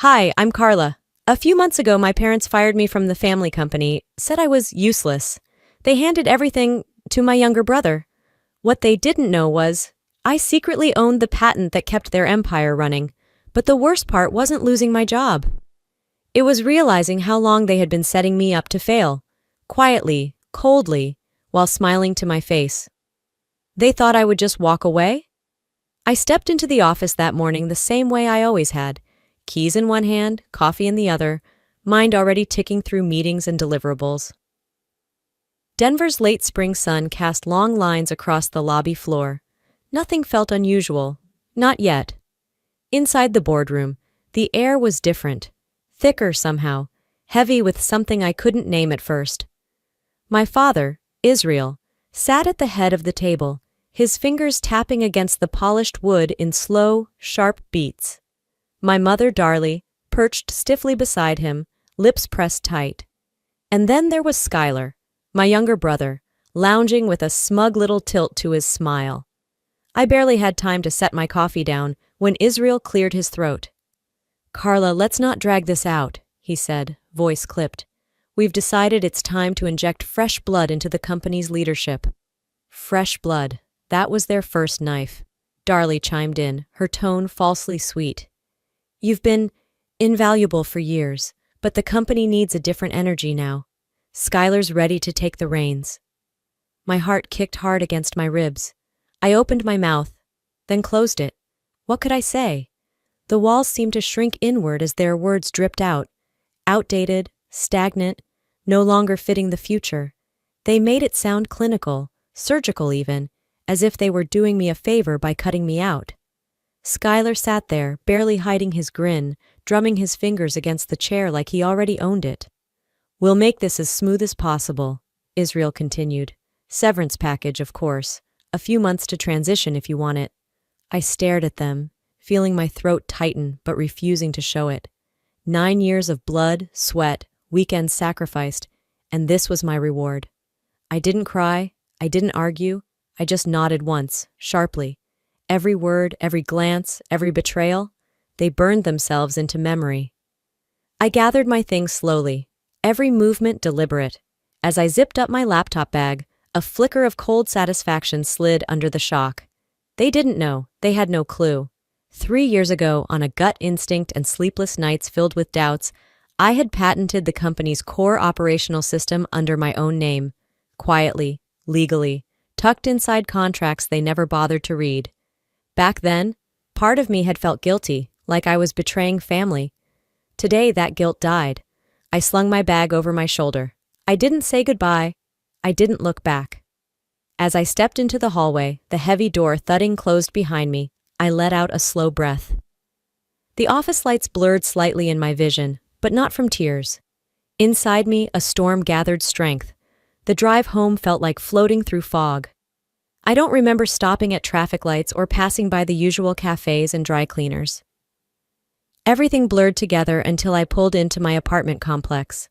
Hi, I'm Carla. A few months ago, my parents fired me from the family company, said I was useless. They handed everything to my younger brother. What they didn't know was, I secretly owned the patent that kept their empire running. But the worst part wasn't losing my job. It was realizing how long they had been setting me up to fail. Quietly, coldly, while smiling to my face. They thought I would just walk away? I stepped into the office that morning the same way I always had. Keys in one hand, coffee in the other, mind already ticking through meetings and deliverables. Denver's late spring sun cast long lines across the lobby floor. Nothing felt unusual. Not yet. Inside the boardroom, the air was different. Thicker somehow, heavy with something I couldn't name at first. My father, Israel, sat at the head of the table, his fingers tapping against the polished wood in slow, sharp beats. My mother, Darlie, perched stiffly beside him, lips pressed tight. And then there was Skylar, my younger brother, lounging with a smug little tilt to his smile. I barely had time to set my coffee down when Israel cleared his throat. "Carla, let's not drag this out," he said, voice clipped. "We've decided it's time to inject fresh blood into the company's leadership." Fresh blood. That was their first knife. Darlie chimed in, her tone falsely sweet. "You've been invaluable for years, but the company needs a different energy now. Skylar's ready to take the reins." My heart kicked hard against my ribs. I opened my mouth, then closed it. What could I say? The walls seemed to shrink inward as their words dripped out. Outdated, stagnant, no longer fitting the future. They made it sound clinical, surgical even, as if they were doing me a favor by cutting me out. Skylar sat there, barely hiding his grin, drumming his fingers against the chair like he already owned it. "We'll make this as smooth as possible," Israel continued. "Severance package, of course. A few months to transition if you want it." I stared at them, feeling my throat tighten but refusing to show it. 9 years of blood, sweat, weekends sacrificed, and this was my reward. I didn't cry, I didn't argue, I just nodded once, sharply. Every word, every glance, every betrayal, they burned themselves into memory. I gathered my things slowly, every movement deliberate. As I zipped up my laptop bag, a flicker of cold satisfaction slid under the shock. They didn't know, they had no clue. 3 years ago, on a gut instinct and sleepless nights filled with doubts, I had patented the company's core operational system under my own name, quietly, legally, tucked inside contracts they never bothered to read. Back then, part of me had felt guilty, like I was betraying family. Today, that guilt died. I slung my bag over my shoulder. I didn't say goodbye. I didn't look back. As I stepped into the hallway, the heavy door thudding closed behind me, I let out a slow breath. The office lights blurred slightly in my vision, but not from tears. Inside me, a storm gathered strength. The drive home felt like floating through fog. I don't remember stopping at traffic lights or passing by the usual cafes and dry cleaners. Everything blurred together until I pulled into my apartment complex.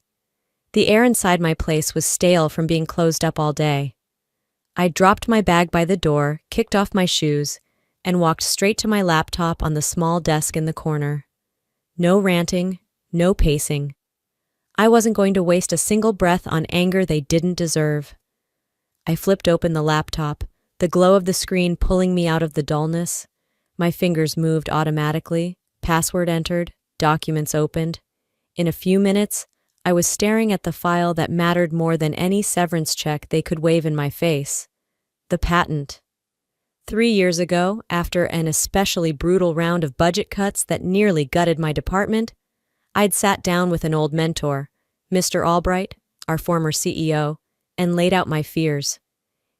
The air inside my place was stale from being closed up all day. I dropped my bag by the door, kicked off my shoes, and walked straight to my laptop on the small desk in the corner. No ranting, no pacing. I wasn't going to waste a single breath on anger they didn't deserve. I flipped open the laptop, the glow of the screen pulling me out of the dullness. My fingers moved automatically, password entered, documents opened. In a few minutes, I was staring at the file that mattered more than any severance check they could wave in my face. The patent. 3 years ago, after an especially brutal round of budget cuts that nearly gutted my department, I'd sat down with an old mentor, Mr. Albright, our former CEO, and laid out my fears.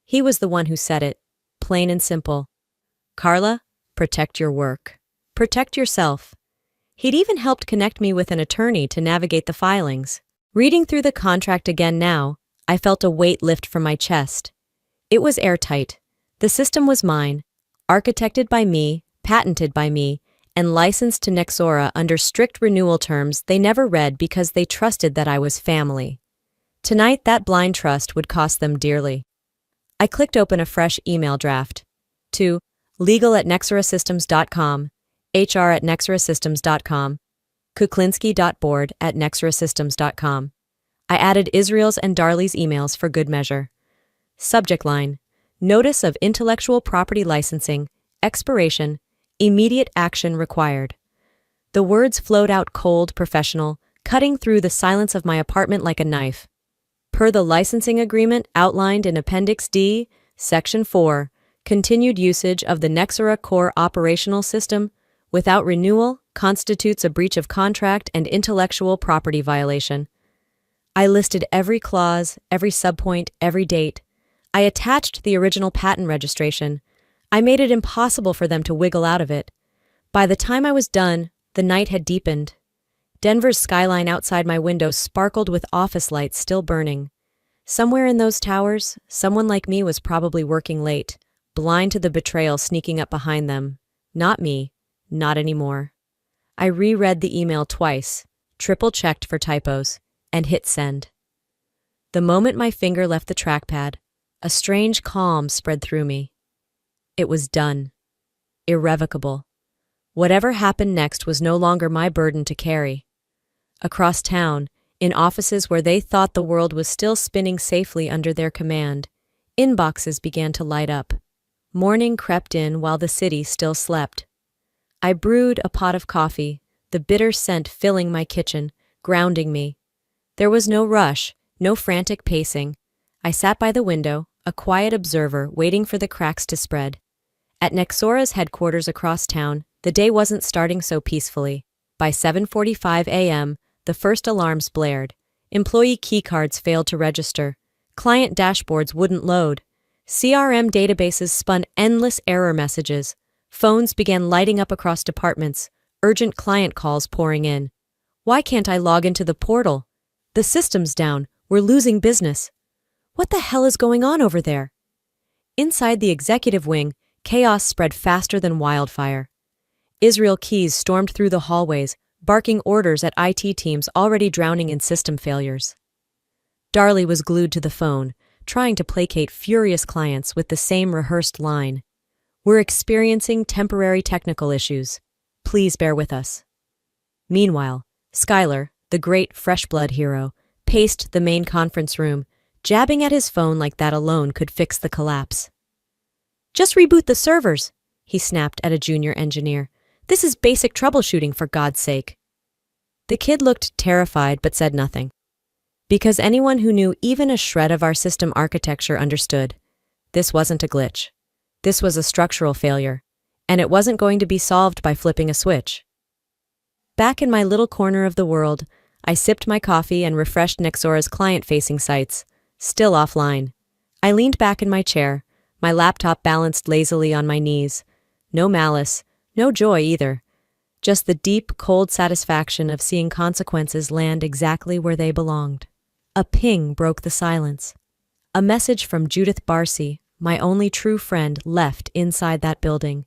He was the one who said it, plain and simple. "Carla, protect your work. Protect yourself." He'd even helped connect me with an attorney to navigate the filings. Reading through the contract again now, I felt a weight lift from my chest. It was airtight. The system was mine, architected by me, patented by me, and licensed to Nexora under strict renewal terms they never read because they trusted that I was family. Tonight, that blind trust would cost them dearly. I clicked open a fresh email draft. To legal@nexorasystems.com, HR@nexorasystems.com. kuklinski.board@nexrasystems.com. I added Israel's and Darley's emails for good measure. Subject line: Notice of Intellectual Property Licensing, Expiration, Immediate Action Required. The words flowed out cold, professional, cutting through the silence of my apartment like a knife. Per the licensing agreement outlined in Appendix D, Section 4, continued usage of the Nexera Core operational system without renewal constitutes a breach of contract and intellectual property violation. I listed every clause, every subpoint, every date. I attached the original patent registration. I made it impossible for them to wiggle out of it. By the time I was done, the night had deepened. Denver's skyline outside my window sparkled with office lights still burning. Somewhere in those towers, someone like me was probably working late, blind to the betrayal sneaking up behind them. Not me. Not anymore. I reread the email twice, triple-checked for typos, and hit send. The moment my finger left the trackpad, a strange calm spread through me. It was done. Irrevocable. Whatever happened next was no longer my burden to carry. Across town, in offices where they thought the world was still spinning safely under their command, inboxes began to light up. Morning crept in while the city still slept. I brewed a pot of coffee, the bitter scent filling my kitchen, grounding me. There was no rush, no frantic pacing. I sat by the window, a quiet observer waiting for the cracks to spread. At Nexora's headquarters across town, the day wasn't starting so peacefully. By 7:45 a.m., the first alarms blared. Employee keycards failed to register. Client dashboards wouldn't load. CRM databases spun endless error messages. Phones began lighting up across departments, urgent client calls pouring in. Why can't I log into the portal? The system's down. We're losing business. What the hell is going on over there? Inside the executive wing, chaos spread faster than wildfire. Israel Keys stormed through the hallways, barking orders at IT teams already drowning in system failures. Darley was glued to the phone, trying to placate furious clients with the same rehearsed line. We're experiencing temporary technical issues. Please bear with us. Meanwhile, Skylar, the great fresh blood hero, paced the main conference room, jabbing at his phone like that alone could fix the collapse. Just reboot the servers, he snapped at a junior engineer. This is basic troubleshooting, for God's sake. The kid looked terrified but said nothing. Because anyone who knew even a shred of our system architecture understood. This wasn't a glitch. This was a structural failure, and it wasn't going to be solved by flipping a switch. Back in my little corner of the world, I sipped my coffee and refreshed Nexora's client-facing sites, still offline. I leaned back in my chair, my laptop balanced lazily on my knees. No malice, no joy either. Just the deep, cold satisfaction of seeing consequences land exactly where they belonged. A ping broke the silence. A message from Judith Barcy, my only true friend left inside that building.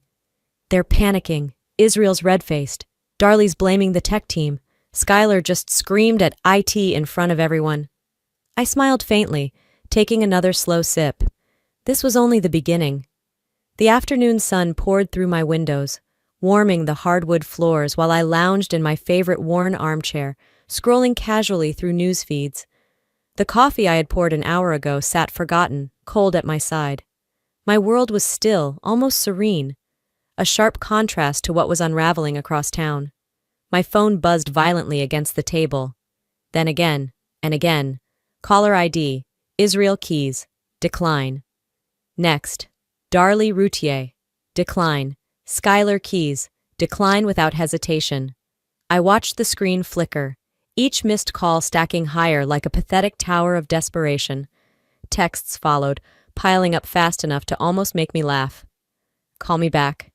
They're panicking. Israel's red-faced. Darley's blaming the tech team. Skylar just screamed at IT in front of everyone. I smiled faintly, taking another slow sip. This was only the beginning. The afternoon sun poured through my windows, warming the hardwood floors while I lounged in my favorite worn armchair, scrolling casually through news feeds. The coffee I had poured an hour ago sat forgotten, cold at my side. My world was still, almost serene, a sharp contrast to what was unraveling across town. My phone buzzed violently against the table. Then again, and again. Caller ID, Israel Keys, decline. Next, Darley Routier, decline. Skylar Keys, decline without hesitation. I watched the screen flicker, each missed call stacking higher like a pathetic tower of desperation. Texts followed, piling up fast enough to almost make me laugh. Call me back.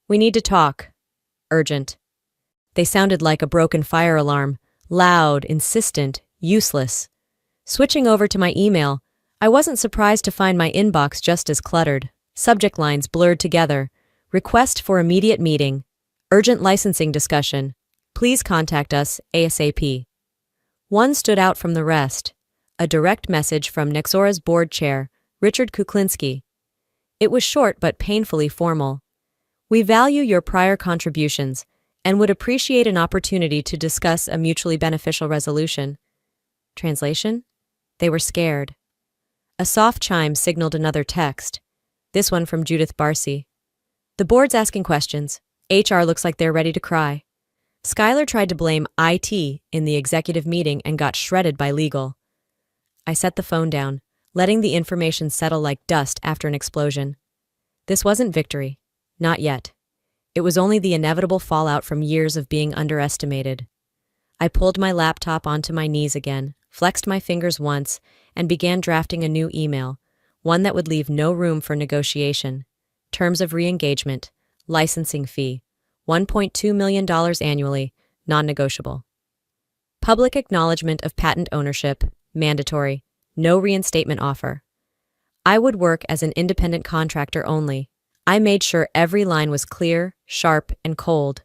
We need to talk. Urgent. They sounded like a broken fire alarm, loud, insistent, useless. Switching over to my email, I wasn't surprised to find my inbox just as cluttered. Subject lines blurred together. Request for immediate meeting. Urgent licensing discussion. Please contact us ASAP. One stood out from the rest. A direct message from Nexora's board chair, Richard Kuklinski. It was short but painfully formal. We value your prior contributions and would appreciate an opportunity to discuss a mutually beneficial resolution. Translation? They were scared. A soft chime signaled another text, this one from Judith Barcy. The board's asking questions. HR looks like they're ready to cry. Skylar tried to blame IT in the executive meeting and got shredded by legal. I set the phone down, letting the information settle like dust after an explosion. This wasn't victory. Not yet. It was only the inevitable fallout from years of being underestimated. I pulled my laptop onto my knees again, flexed my fingers once, and began drafting a new email, one that would leave no room for negotiation. Terms of re-engagement, licensing fee, $1.2 million annually, non-negotiable. Public acknowledgement of patent ownership, mandatory, no reinstatement offer. I would work as an independent contractor only. I made sure every line was clear, sharp, and cold.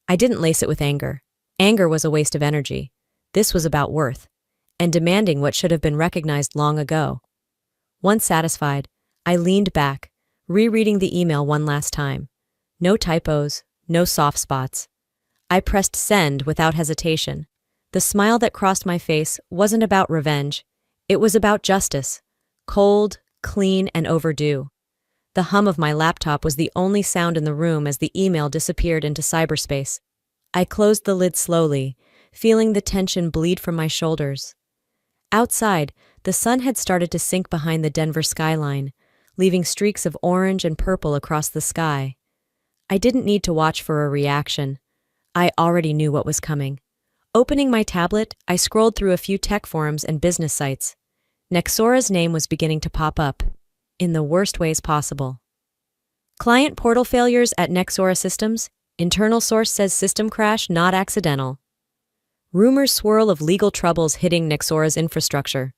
I didn't lace it with anger. Anger was a waste of energy. This was about worth, and demanding what should have been recognized long ago. Once satisfied, I leaned back, rereading the email one last time. No typos, no soft spots. I pressed send without hesitation. The smile that crossed my face wasn't about revenge. It was about justice. Cold, clean, and overdue. The hum of my laptop was the only sound in the room as the email disappeared into cyberspace. I closed the lid slowly, feeling the tension bleed from my shoulders. Outside, the sun had started to sink behind the Denver skyline, leaving streaks of orange and purple across the sky. I didn't need to watch for a reaction. I already knew what was coming. Opening my tablet, I scrolled through a few tech forums and business sites. Nexora's name was beginning to pop up, in the worst ways possible. Client portal failures at Nexora Systems. Internal source says system crash not accidental. Rumors swirl of legal troubles hitting Nexora's infrastructure.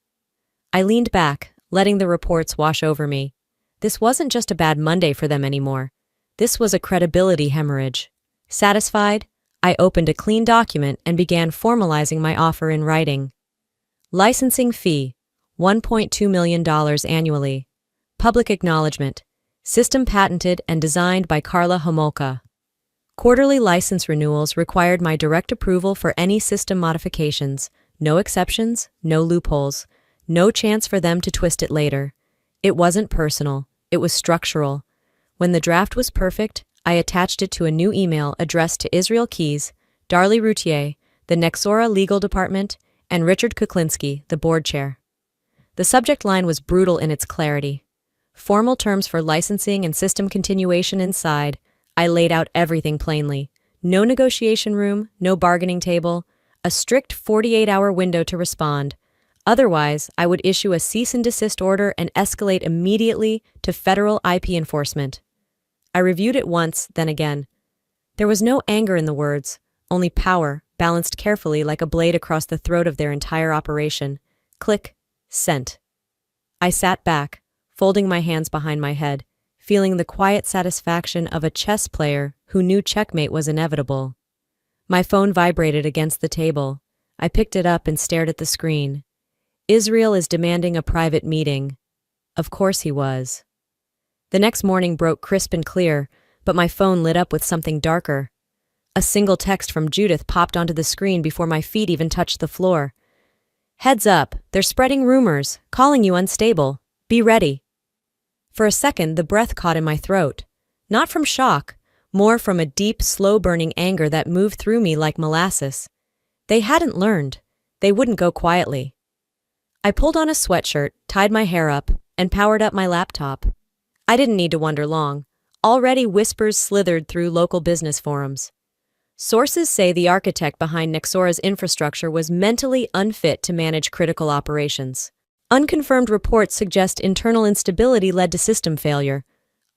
I leaned back, letting the reports wash over me. This wasn't just a bad Monday for them anymore. This was a credibility hemorrhage. Satisfied, I opened a clean document and began formalizing my offer in writing. Licensing fee, $1.2 million annually. Public acknowledgement. System patented and designed by Carla Homolka. Quarterly license renewals required my direct approval for any system modifications. No exceptions, no loopholes, no chance for them to twist it later. It wasn't personal, it was structural. When the draft was perfect, I attached it to a new email addressed to Israel Keys, Darlie Routier, the Nexora Legal Department, and Richard Kuklinski, the board chair. The subject line was brutal in its clarity. Formal terms for licensing and system continuation inside. I laid out everything plainly. No negotiation room, no bargaining table, a strict 48-hour window to respond. Otherwise, I would issue a cease and desist order and escalate immediately to federal IP enforcement. I reviewed it once, then again. There was no anger in the words, only power, balanced carefully like a blade across the throat of their entire operation. Click, sent. I sat back, folding my hands behind my head, feeling the quiet satisfaction of a chess player who knew checkmate was inevitable. My phone vibrated against the table. I picked it up and stared at the screen. Israel is demanding a private meeting. Of course he was. The next morning broke crisp and clear, but my phone lit up with something darker. A single text from Judith popped onto the screen before my feet even touched the floor. Heads up, they're spreading rumors, calling you unstable. Be ready. For a second, the breath caught in my throat. Not from shock, more from a deep, slow-burning anger that moved through me like molasses. They hadn't learned. They wouldn't go quietly. I pulled on a sweatshirt, tied my hair up, and powered up my laptop. I didn't need to wonder long. Already whispers slithered through local business forums. Sources say the architect behind Nexora's infrastructure was mentally unfit to manage critical operations. Unconfirmed reports suggest internal instability led to system failure.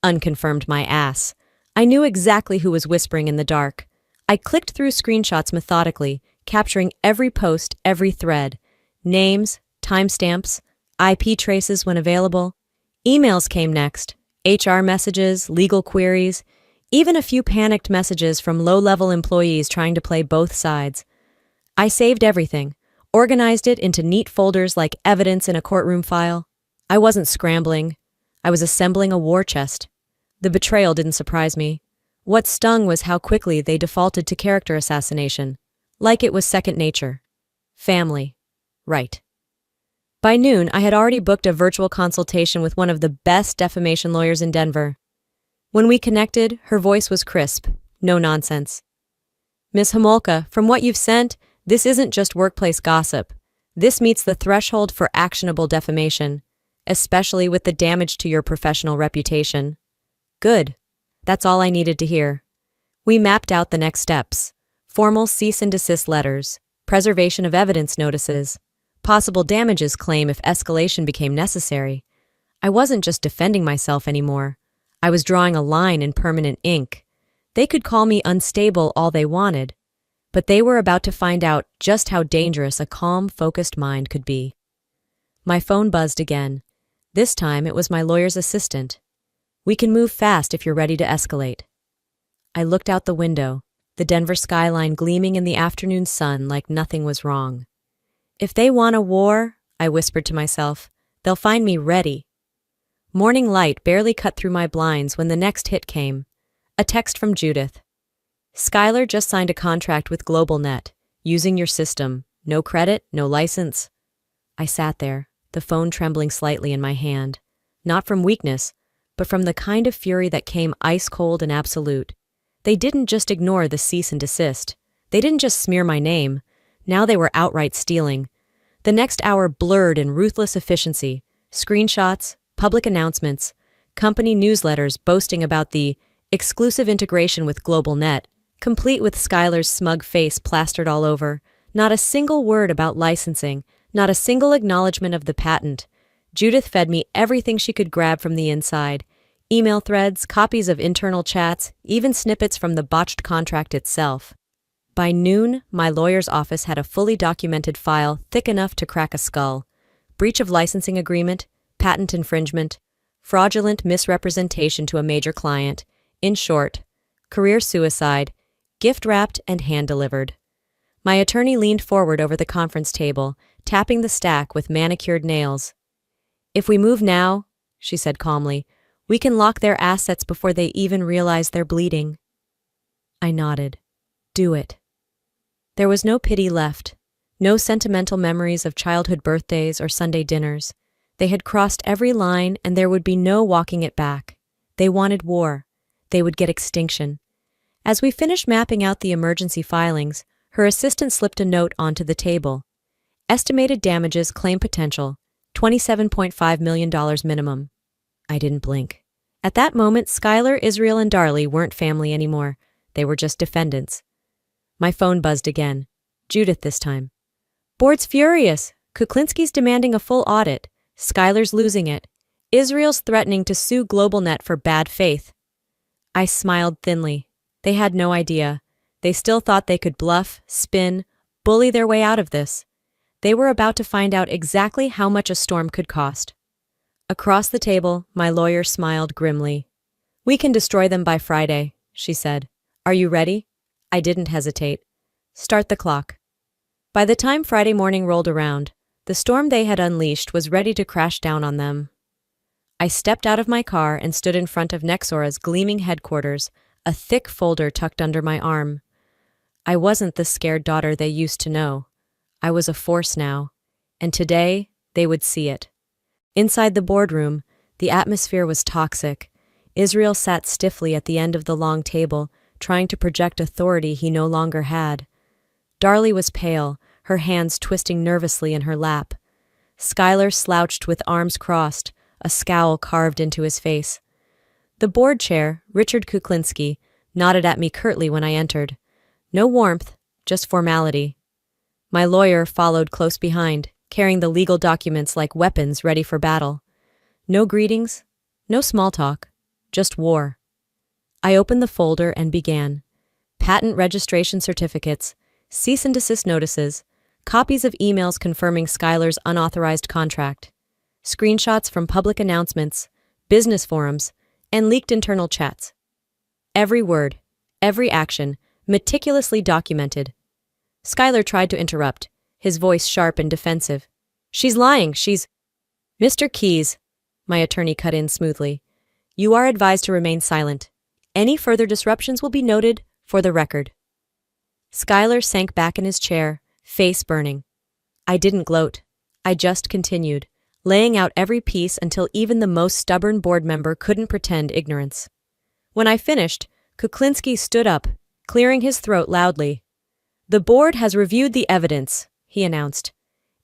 Unconfirmed my ass. I knew exactly who was whispering in the dark. I clicked through screenshots methodically, capturing every post, every thread. Names, timestamps, IP traces when available. Emails came next. HR messages, legal queries, even a few panicked messages from low-level employees trying to play both sides. I saved everything, organized it into neat folders like evidence in a courtroom file. I wasn't scrambling. I was assembling a war chest. The betrayal didn't surprise me. What stung was how quickly they defaulted to character assassination, like it was second nature. Family. Right. By noon, I had already booked a virtual consultation with one of the best defamation lawyers in Denver. When we connected, her voice was crisp, no nonsense. Ms. Homolka, from what you've sent, this isn't just workplace gossip. This meets the threshold for actionable defamation, especially with the damage to your professional reputation. Good. That's all I needed to hear. We mapped out the next steps: formal cease and desist letters, preservation of evidence notices, possible damages claim if escalation became necessary. I wasn't just defending myself anymore. I was drawing a line in permanent ink. They could call me unstable all they wanted, but they were about to find out just how dangerous a calm, focused mind could be. My phone buzzed again. This time it was my lawyer's assistant. We can move fast if you're ready to escalate. I looked out the window, the Denver skyline gleaming in the afternoon sun like nothing was wrong. If they want a war, I whispered to myself, they'll find me ready. Morning light barely cut through my blinds when the next hit came. A text from Judith. Skylar just signed a contract with GlobalNet, using your system. No credit, no license. I sat there, the phone trembling slightly in my hand. Not from weakness, but from the kind of fury that came ice-cold and absolute. They didn't just ignore the cease and desist. They didn't just smear my name. Now they were outright stealing. The next hour blurred in ruthless efficiency. Screenshots, public announcements, company newsletters boasting about the exclusive integration with GlobalNet, complete with Skylar's smug face plastered all over. Not a single word about licensing, not a single acknowledgement of the patent. Judith fed me everything she could grab from the inside. Email threads, copies of internal chats, even snippets from the botched contract itself. By noon, my lawyer's office had a fully documented file thick enough to crack a skull. Breach of licensing agreement, patent infringement, fraudulent misrepresentation to a major client. In short, career suicide, gift-wrapped and hand-delivered. My attorney leaned forward over the conference table, tapping the stack with manicured nails. If we move now, she said calmly, we can lock their assets before they even realize they're bleeding. I nodded. Do it. There was no pity left, no sentimental memories of childhood birthdays or Sunday dinners. They had crossed every line and there would be no walking it back. They wanted war. They would get extinction. As we finished mapping out the emergency filings, her assistant slipped a note onto the table. Estimated damages claim potential, $27.5 million minimum. I didn't blink. At that moment, Skylar, Israel, and Darley weren't family anymore. They were just defendants. My phone buzzed again. Judith this time. Board's furious. Kuklinski's demanding a full audit. Skylar's losing it. Israel's threatening to sue GlobalNet for bad faith. I smiled thinly. They had no idea. They still thought they could bluff, spin, bully their way out of this. They were about to find out exactly how much a storm could cost. Across the table, my lawyer smiled grimly. We can destroy them by Friday, she said. Are you ready? I didn't hesitate. Start the clock. By the time Friday morning rolled around, the storm they had unleashed was ready to crash down on them. I stepped out of my car and stood in front of Nexora's gleaming headquarters, a thick folder tucked under my arm. I wasn't the scared daughter they used to know. I was a force now, and today they would see it. Inside the boardroom, the atmosphere was toxic. Israel sat stiffly at the end of the long table, trying to project authority he no longer had. Darley was pale, her hands twisting nervously in her lap. Skylar slouched with arms crossed, a scowl carved into his face. The board chair, Richard Kuklinski, nodded at me curtly when I entered. No warmth, just formality. My lawyer followed close behind, carrying the legal documents like weapons ready for battle. No greetings, no small talk, just war. I opened the folder and began. Patent registration certificates, cease and desist notices, copies of emails confirming Skylar's unauthorized contract, screenshots from public announcements, business forums, and leaked internal chats. Every word, every action, meticulously documented. Skylar tried to interrupt, his voice sharp and defensive. She's lying, she's... Mr. Keyes, my attorney cut in smoothly. You are advised to remain silent. Any further disruptions will be noted for the record. Skylar sank back in his chair, face burning. I didn't gloat. I just continued, laying out every piece until even the most stubborn board member couldn't pretend ignorance. When I finished, Kuklinski stood up, clearing his throat loudly. The board has reviewed the evidence, he announced.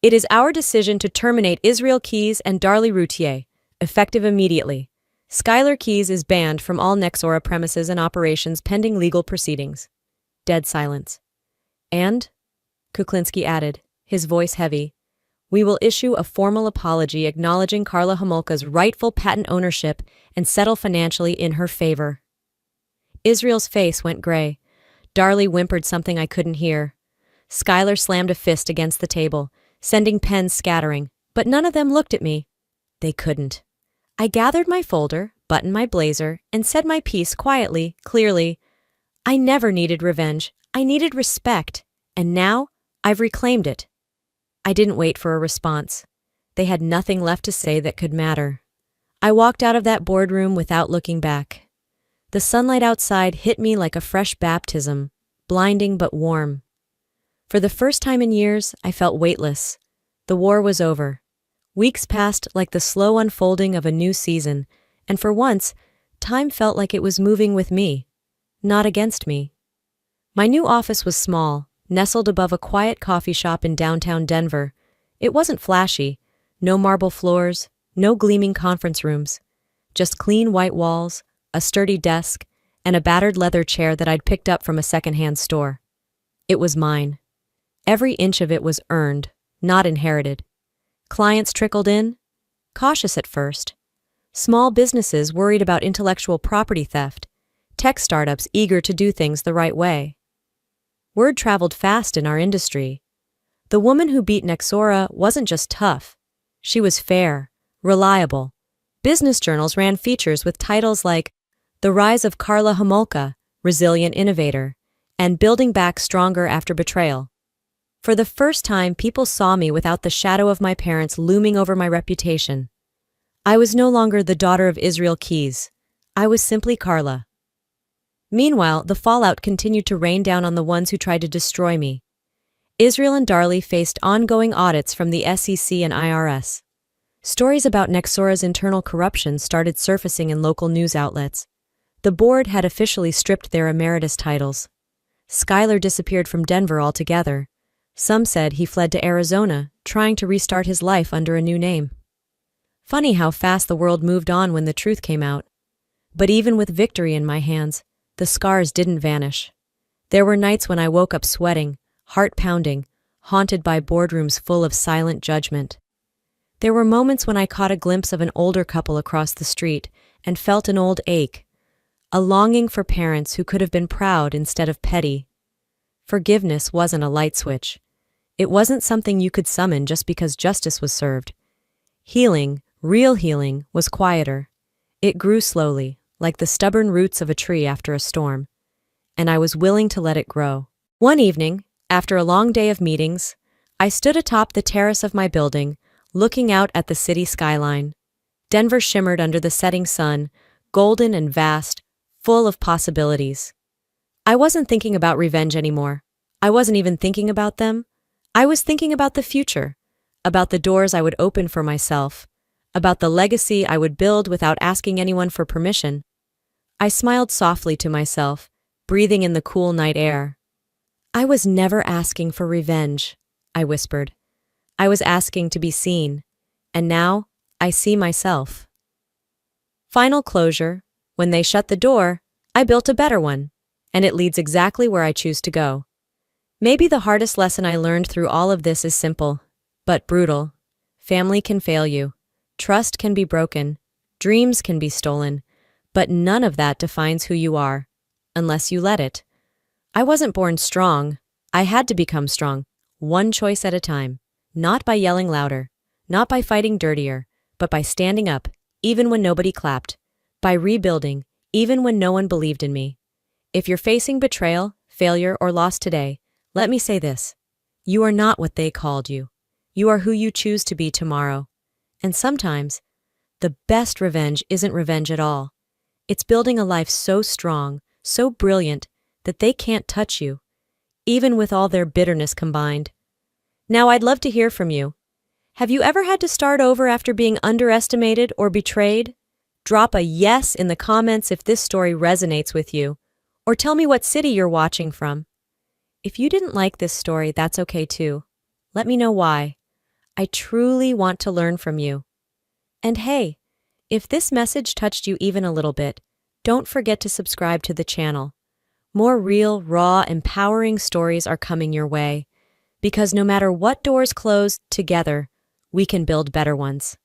It is our decision to terminate Israel Keys and Darlie Routier, effective immediately. Skylar Keys is banned from all Nexora premises and operations pending legal proceedings. Dead silence. And, Kuklinski added, his voice heavy, we will issue a formal apology acknowledging Karla Homolka's rightful patent ownership and settle financially in her favor. Israel's face went gray. Darlie whimpered something I couldn't hear. Skylar slammed a fist against the table, sending pens scattering, but none of them looked at me. They couldn't. I gathered my folder, buttoned my blazer, and said my piece quietly, clearly. I never needed revenge. I needed respect, and now I've reclaimed it. I didn't wait for a response. They had nothing left to say that could matter. I walked out of that boardroom without looking back. The sunlight outside hit me like a fresh baptism, blinding but warm. For the first time in years, I felt weightless. The war was over. Weeks passed like the slow unfolding of a new season, and for once, time felt like it was moving with me, not against me. My new office was small, nestled above a quiet coffee shop in downtown Denver. It wasn't flashy, no marble floors, no gleaming conference rooms, just clean white walls, a sturdy desk, and a battered leather chair that I'd picked up from a secondhand store. It was mine. Every inch of it was earned, not inherited. Clients trickled in, cautious at first. Small businesses worried about intellectual property theft, tech startups eager to do things the right way. Word traveled fast in our industry. The woman who beat Nexora wasn't just tough. She was fair, reliable. Business journals ran features with titles like The Rise of Karla Homolka, Resilient Innovator, and Building Back Stronger After Betrayal. For the first time, people saw me without the shadow of my parents looming over my reputation. I was no longer the daughter of Israel Keys. I was simply Karla. Meanwhile, the fallout continued to rain down on the ones who tried to destroy me. Israel and Darlie faced ongoing audits from the SEC and IRS. Stories about Nexora's internal corruption started surfacing in local news outlets. The board had officially stripped their emeritus titles. Skylar disappeared from Denver altogether. Some said he fled to Arizona, trying to restart his life under a new name. Funny how fast the world moved on when the truth came out. But even with victory in my hands, the scars didn't vanish. There were nights when I woke up sweating, heart pounding, haunted by boardrooms full of silent judgment. There were moments when I caught a glimpse of an older couple across the street and felt an old ache, a longing for parents who could have been proud instead of petty. Forgiveness wasn't a light switch. It wasn't something you could summon just because justice was served. Healing, real healing, was quieter. It grew slowly, like the stubborn roots of a tree after a storm, and I was willing to let it grow. One evening, after a long day of meetings, I stood atop the terrace of my building, looking out at the city skyline. Denver shimmered under the setting sun, golden and vast, full of possibilities. I wasn't thinking about revenge anymore. I wasn't even thinking about them. I was thinking about the future, about the doors I would open for myself, about the legacy I would build without asking anyone for permission. I smiled softly to myself, breathing in the cool night air. I was never asking for revenge, I whispered. I was asking to be seen, and now I see myself. Final closure. When they shut the door, I built a better one, and it leads exactly where I choose to go. Maybe the hardest lesson I learned through all of this is simple, but brutal. Family can fail you. Trust can be broken. Dreams can be stolen. But none of that defines who you are, unless you let it. I wasn't born strong. I had to become strong, one choice at a time. Not by yelling louder, not by fighting dirtier, but by standing up, even when nobody clapped. By rebuilding, even when no one believed in me. If you're facing betrayal, failure, or loss today, let me say this. You are not what they called you. You are who you choose to be tomorrow. And sometimes, the best revenge isn't revenge at all. It's building a life so strong, so brilliant, that they can't touch you, even with all their bitterness combined. Now, I'd love to hear from you. Have you ever had to start over after being underestimated or betrayed? Drop a yes in the comments if this story resonates with you, or tell me what city you're watching from. If you didn't like this story, that's okay too. Let me know why. I truly want to learn from you. And hey, if this message touched you even a little bit, don't forget to subscribe to the channel. More real, raw, empowering stories are coming your way. Because no matter what doors close, together, we can build better ones.